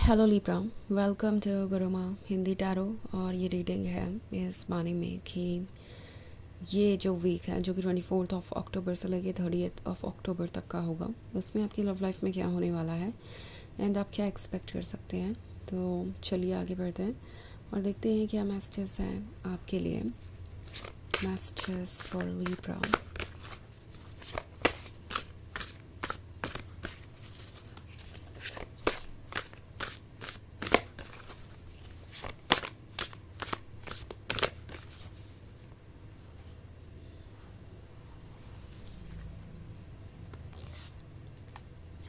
Hello Libra, welcome to Guruma Hindi tarot. और ये reading है इस मानी में कि ये जो वीक है जो कि 24 अक्टूबर से लेके 30 अक्टूबर तक का होगा, उसमें आपकी लव लाइफ में क्या होने वाला है एंड आप क्या एक्सपेक्ट कर सकते हैं। तो चलिए आगे बढ़ते हैं और देखते हैं क्या मैसेजेस हैं आपके लिए। Messages for Libra.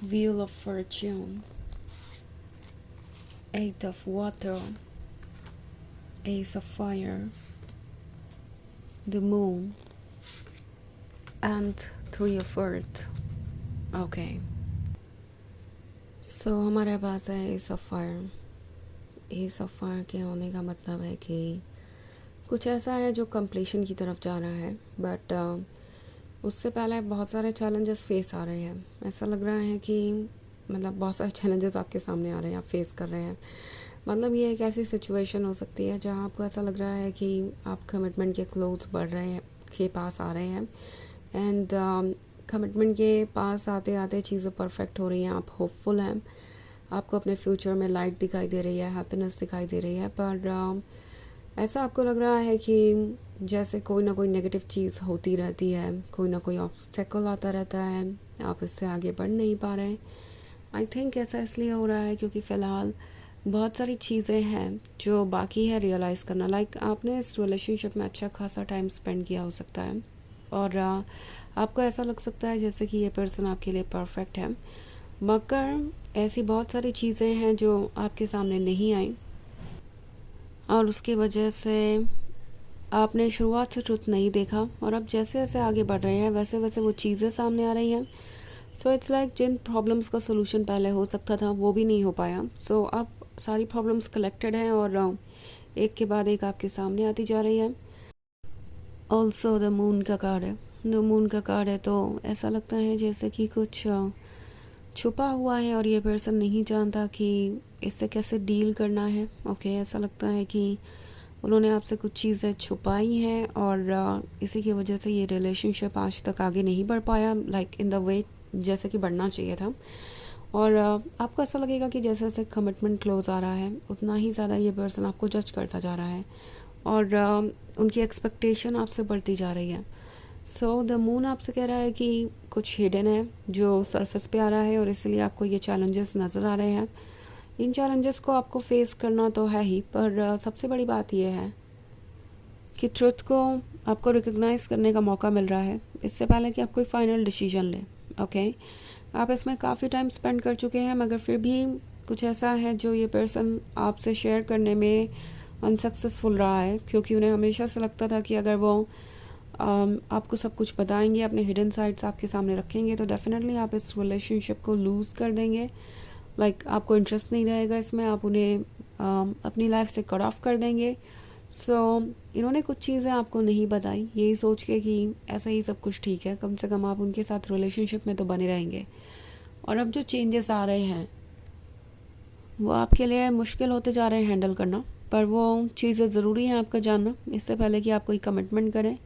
Wheel of Fortune, Eight of Water, Ace of Fire, the Moon and Three of Earth. Okay, so हमारे पास है ace of fire. Ace of fire के होने का मतलब है कि कुछ ऐसा है जो कंप्लीशन की तरफ जा रहा है, बट उससे पहले बहुत सारे चैलेंजेस फेस आ रहे हैं। ऐसा लग रहा है कि मतलब बहुत सारे चैलेंजेस आपके सामने आ रहे हैं, आप फेस कर रहे हैं। मतलब ये एक ऐसी सिचुएशन हो सकती है जहाँ आपको ऐसा लग रहा है कि आप कमिटमेंट के क्लोज बढ़ रहे हैं, के पास आ रहे हैं एंड कमिटमेंट के पास आते आते चीज़ें परफेक्ट हो रही हैं। आप होपफुल हैं, आपको अपने फ्यूचर में लाइट दिखाई दे रही है, हैप्पीनेस दिखाई दे रही है, पर ऐसा आपको लग रहा है कि जैसे कोई ना कोई नेगेटिव चीज़ होती रहती है, कोई ना कोई ऑब्स्टेकल आता रहता है, आप इससे आगे बढ़ नहीं पा रहे हैं। आई थिंक ऐसा इसलिए हो रहा है क्योंकि फ़िलहाल बहुत सारी चीज़ें हैं जो बाकी है रियलाइज़ करना। लाइक आपने इस रिलेशनशिप में अच्छा खासा टाइम स्पेंड किया हो सकता है और आपको ऐसा लग सकता है जैसे कि ये पर्सन आपके लिए परफेक्ट है, मगर ऐसी बहुत सारी चीज़ें हैं जो आपके सामने नहीं आई और उसकी वजह से आपने शुरुआत से ट्रुथ नहीं देखा और अब जैसे जैसे आगे बढ़ रहे हैं वैसे वैसे वो चीज़ें सामने आ रही हैं। सो इट्स लाइक जिन प्रॉब्लम्स का सोल्यूशन पहले हो सकता था वो भी नहीं हो पाया। सो अब सारी प्रॉब्लम्स कलेक्टेड हैं और एक के बाद एक आपके सामने आती जा रही है। ऑल्सो द मून का कार्ड है। द मून का कार्ड है तो ऐसा लगता है जैसे कि कुछ छुपा हुआ है और ये पर्सन नहीं जानता कि इससे कैसे डील करना है। ओके, ऐसा लगता है कि उन्होंने आपसे कुछ चीज़ें छुपाई हैं और इसी की वजह से ये रिलेशनशिप आज तक आगे नहीं बढ़ पाया, लाइक इन द वे जैसे कि बढ़ना चाहिए था। और आपको ऐसा लगेगा कि जैसे जैसे कमिटमेंट क्लोज आ रहा है उतना ही ज़्यादा ये पर्सन आपको जज करता जा रहा है और उनकी एक्सपेक्टेशन आपसे बढ़ती जा रही है। सो द मून आपसे कह रहा है कि कुछ हिडन है जो सरफेस पे आ रहा है और इसलिए आपको ये चैलेंजेस नज़र आ रहे हैं। इन चैलेंजेस को आपको फेस करना तो है ही, पर सबसे बड़ी बात यह है कि ट्रुथ को आपको रिकग्नाइज़ करने का मौका मिल रहा है इससे पहले कि आप कोई फाइनल डिसीजन लें। ओके, आप इसमें काफ़ी टाइम स्पेंड कर चुके हैं मगर फिर भी कुछ ऐसा है जो ये पर्सन आपसे शेयर करने में अनसक्सेसफुल रहा है, क्योंकि उन्हें हमेशा से लगता था कि अगर वो आपको सब कुछ बताएंगे, अपने हिडन साइड्स आपके सामने रखेंगे तो डेफिनेटली आप इस रिलेशनशिप को लूज़ कर देंगे। लाइक आपको इंटरेस्ट नहीं रहेगा इसमें, आप उन्हें अपनी लाइफ से कट ऑफ कर देंगे। सो इन्होंने कुछ चीज़ें आपको नहीं बताई यही सोच के कि ऐसा ही सब कुछ ठीक है, कम से कम आप उनके साथ रिलेशनशिप में तो बने रहेंगे। और अब जो चेंजेस आ रहे हैं वो आपके लिए मुश्किल होते जा रहे हैं हैंडल करना, पर वो चीज़ें ज़रूरी हैं आपका जानना इससे पहले कि आप कोई कमिटमेंट करें।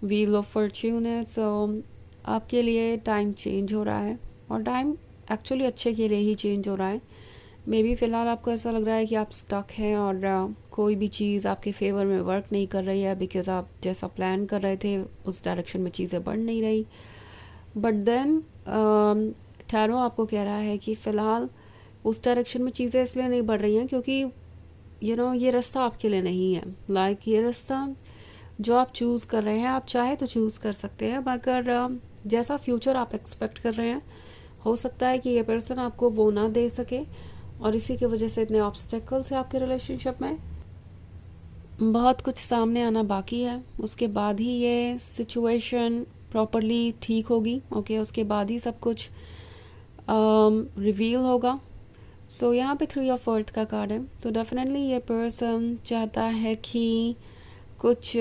व्हील ऑफ फॉर्च्यून है, सो आपके लिए टाइम चेंज हो रहा है और टाइम एक्चुअली अच्छे के लिए ही चेंज हो रहा है। मे बी फ़िलहाल आपको ऐसा लग रहा है कि आप स्टक हैं और कोई भी चीज़ आपके फेवर में वर्क नहीं कर रही है बिकॉज़ आप जैसा प्लान कर रहे थे उस डायरेक्शन में चीज़ें बढ़ नहीं रही। बट देन टैरो आपको कह रहा है कि फ़िलहाल उस डायरेक्शन में चीज़ें इसलिए नहीं बढ़ रही हैं क्योंकि ये रास्ता आपके लिए नहीं है। लाइक ये रास्ता जो आप चूज़ कर रहे हैं, आप चाहे तो चूज़ कर सकते हैं, मगर जैसा फ्यूचर आप एक्सपेक्ट कर रहे हैं हो सकता है कि ये पर्सन आपको वो ना दे सके और इसी की वजह से इतने ऑब्स्टेकल्स हैं आपके रिलेशनशिप में। बहुत कुछ सामने आना बाकी है, उसके बाद ही ये सिचुएशन प्रॉपरली ठीक होगी। ओके, उसके बाद ही सब कुछ रिवील होगा। सो यहाँ पे 3 ऑफ अर्थ का कार्ड है, तो डेफिनेटली ये पर्सन चाहता है कि कुछ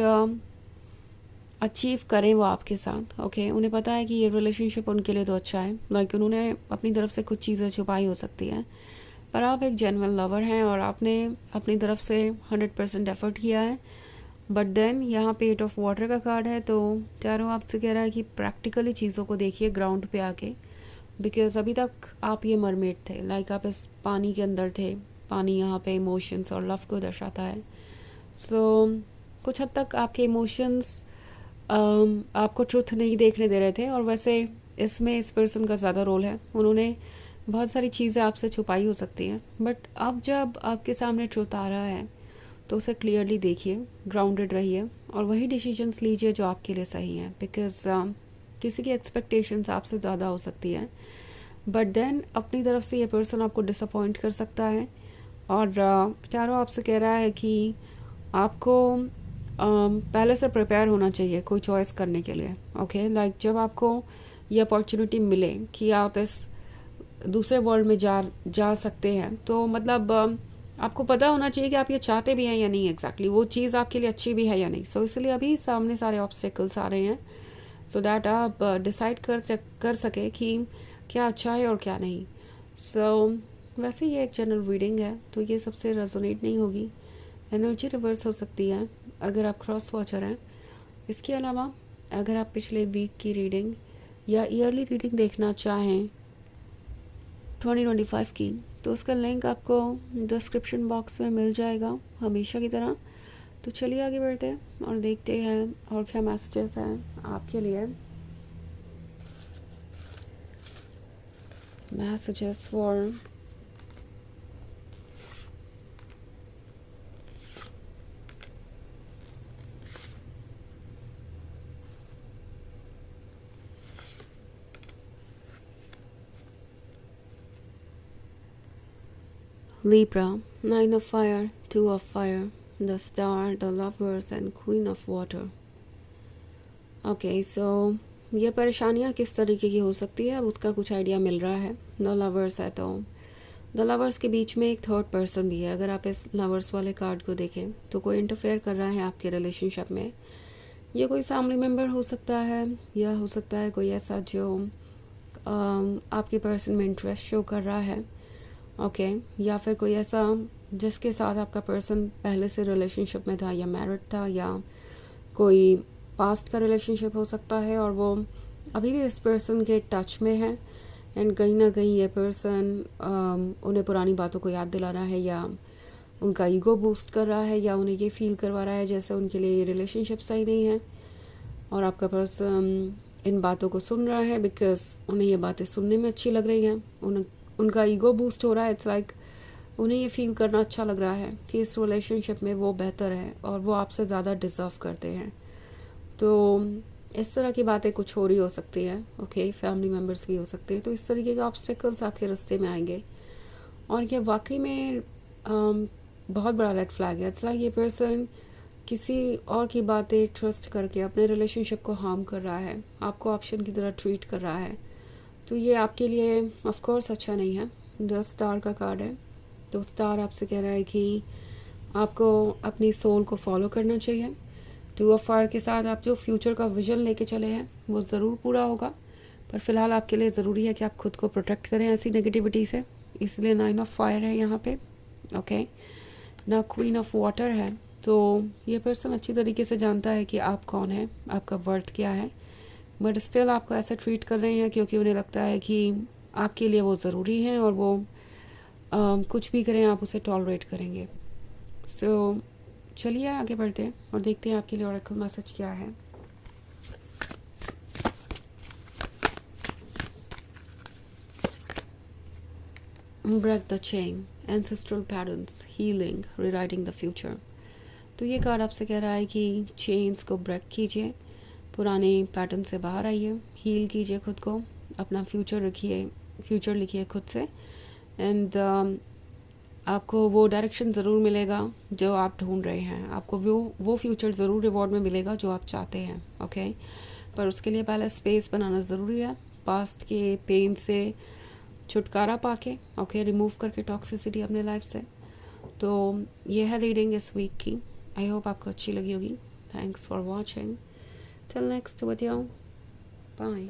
अचीव करें वो आपके साथ। ओके, उन्हें पता है कि ये रिलेशनशिप उनके लिए तो अच्छा है, लाइक उन्होंने अपनी तरफ से कुछ चीज़ें छुपाई हो सकती है पर आप एक जेन्युइन लवर हैं और आपने अपनी तरफ से 100% एफर्ट किया है। बट देन यहाँ पे 8 ऑफ वाटर का कार्ड है, तो टैरो आपसे कह रहा है कि प्रैक्टिकली चीज़ों को देखिए ग्राउंड पे आके, बिकॉज अभी तक आप ये मरमेड थे, लाइक आप इस पानी के अंदर थे। पानी यहाँ पे इमोशंस और लव को दर्शाता है। सो कुछ हद तक आपके इमोशंस आपको ट्रुथ नहीं देखने दे रहे थे, और वैसे इसमें इस पर्सन का ज़्यादा रोल है। उन्होंने बहुत सारी चीज़ें आपसे छुपाई हो सकती हैं, बट अब जब आपके सामने ट्रुथ आ रहा है तो उसे क्लियरली देखिए, ग्राउंडेड रहिए और वही डिसीजंस लीजिए जो आपके लिए सही हैं, बिकॉज किसी की एक्सपेक्टेशंस आपसे ज़्यादा हो सकती है, बट देन अपनी तरफ से ये पर्सन आपको डिसअपॉइंट कर सकता है। और चारों आपसे कह रहा है कि आपको पहले से प्रिपेयर होना चाहिए कोई चॉइस करने के लिए। ओके, लाइक जब आपको ये अपॉर्चुनिटी मिले कि आप इस दूसरे वर्ल्ड में जा सकते हैं, तो मतलब आपको पता होना चाहिए कि आप ये चाहते भी हैं या नहीं, एग्जैक्टली वो चीज़ आपके लिए अच्छी भी है या नहीं। सो इसलिए अभी सामने सारे ऑब्स्टेकल्स आ रहे हैं, सो दैट आप डिसाइड कर सके कि क्या अच्छा है और क्या नहीं। सो वैसे ये एक जनरल रीडिंग है, तो ये सबसे रेजोनेट नहीं होगी, एनर्जी रिवर्स हो सकती है अगर आप क्रॉस वॉचर हैं। इसके अलावा अगर आप पिछले वीक की रीडिंग या ईयरली रीडिंग देखना चाहें 2025 की, तो उसका लिंक आपको डिस्क्रिप्शन बॉक्स में मिल जाएगा हमेशा की तरह। तो चलिए आगे बढ़ते हैं और देखते हैं और क्या मैसेजेस हैं आपके लिए। Messages for Libra, 9 of fire, 2 of fire, the star, the lovers and queen of water. Okay, so ये परेशानियाँ किस तरीके की हो सकती है, अब उसका कुछ आइडिया मिल रहा है। द लवर्स है, तो द लवर्स के बीच में एक थर्ड पर्सन भी है। अगर आप इस लवर्स वाले कार्ड को देखें तो कोई इंटरफेयर कर रहा है आपके रिलेशनशिप में। ये कोई फैमिली मेम्बर हो सकता है, या हो सकता है कोई ऐसा जो आपके पर्सन में इंटरेस्ट शो कर रहा है। ओके, या फिर कोई ऐसा जिसके साथ आपका पर्सन पहले से रिलेशनशिप में था या मैरिड था, या कोई पास्ट का रिलेशनशिप हो सकता है और वो अभी भी इस पर्सन के टच में है। एंड कहीं ना कहीं ये पर्सन उन्हें पुरानी बातों को याद दिला रहा है, या उनका ईगो बूस्ट कर रहा है, या उन्हें ये फील करवा रहा है जैसे उनके लिए ये रिलेशनशिप सही नहीं है। और आपका पर्सन इन बातों को सुन रहा है बिकॉज उन्हें ये बातें सुनने में अच्छी लग रही हैं। उनका ईगो बूस्ट हो रहा है। इट्स लाइक उन्हें ये फील करना अच्छा लग रहा है कि इस रिलेशनशिप में वो बेहतर है और वो आपसे ज़्यादा डिज़र्व करते हैं। तो इस तरह की बातें कुछ हो रही हो सकती हैं। ओके, फैमिली मेम्बर्स भी हो सकते हैं। तो इस तरीके के ऑब्स्टेकल्स आपके रास्ते में आएंगे और ये वाकई में बहुत बड़ा रेड फ्लैग है। इट्स लाइक ये पर्सन किसी और की बातें ट्रस्ट करके अपने रिलेशनशिप को हार्म कर रहा है, आपको ऑप्शन की तरह ट्रीट कर रहा है। तो ये आपके लिए ऑफ कोर्स अच्छा नहीं है। द स्टार का कार्ड है, तो स्टार आपसे कह रहा है कि आपको अपनी सोल को फॉलो करना चाहिए। 2 ऑफ फायर के साथ आप जो फ्यूचर का विजन लेके चले हैं वो ज़रूर पूरा होगा, पर फिलहाल आपके लिए ज़रूरी है कि आप खुद को प्रोटेक्ट करें ऐसी नेगेटिविटी से, इसलिए 9 ऑफ फायर है यहाँ पे। ओके, ना क्वीन ऑफ वाटर है, तो ये पर्सन अच्छी तरीके से जानता है कि आप कौन है, आपका वर्थ क्या है, बट स्टिल आपको ऐसा ट्रीट कर रहे हैं क्योंकि उन्हें लगता है कि आपके लिए वो ज़रूरी हैं और वो कुछ भी करें आप उसे टॉलरेट करेंगे। सो चलिए आगे बढ़ते हैं और देखते हैं आपके लिए ऑरेकल मैसेज क्या है। Break the chain, ancestral patterns, healing, rewriting the future. तो ये कार्ड आपसे कह रहा है कि चेन्स को ब्रेक कीजिए, पुराने पैटर्न से बाहर आइए, हील कीजिए खुद को, अपना फ्यूचर लिखिए खुद से। एंड आपको वो डायरेक्शन ज़रूर मिलेगा जो आप ढूंढ रहे हैं, आपको वो फ्यूचर ज़रूर रिवॉर्ड में मिलेगा जो आप चाहते हैं। ओके, पर उसके लिए पहले स्पेस बनाना ज़रूरी है, पास्ट के पेन से छुटकारा पाके, ओके, रिमूव करके टॉक्सिसिटी अपने लाइफ से। तो ये है रीडिंग इस वीक की। आई होप आपको अच्छी लगी होगी। Thanks for watching. Till next video, bye.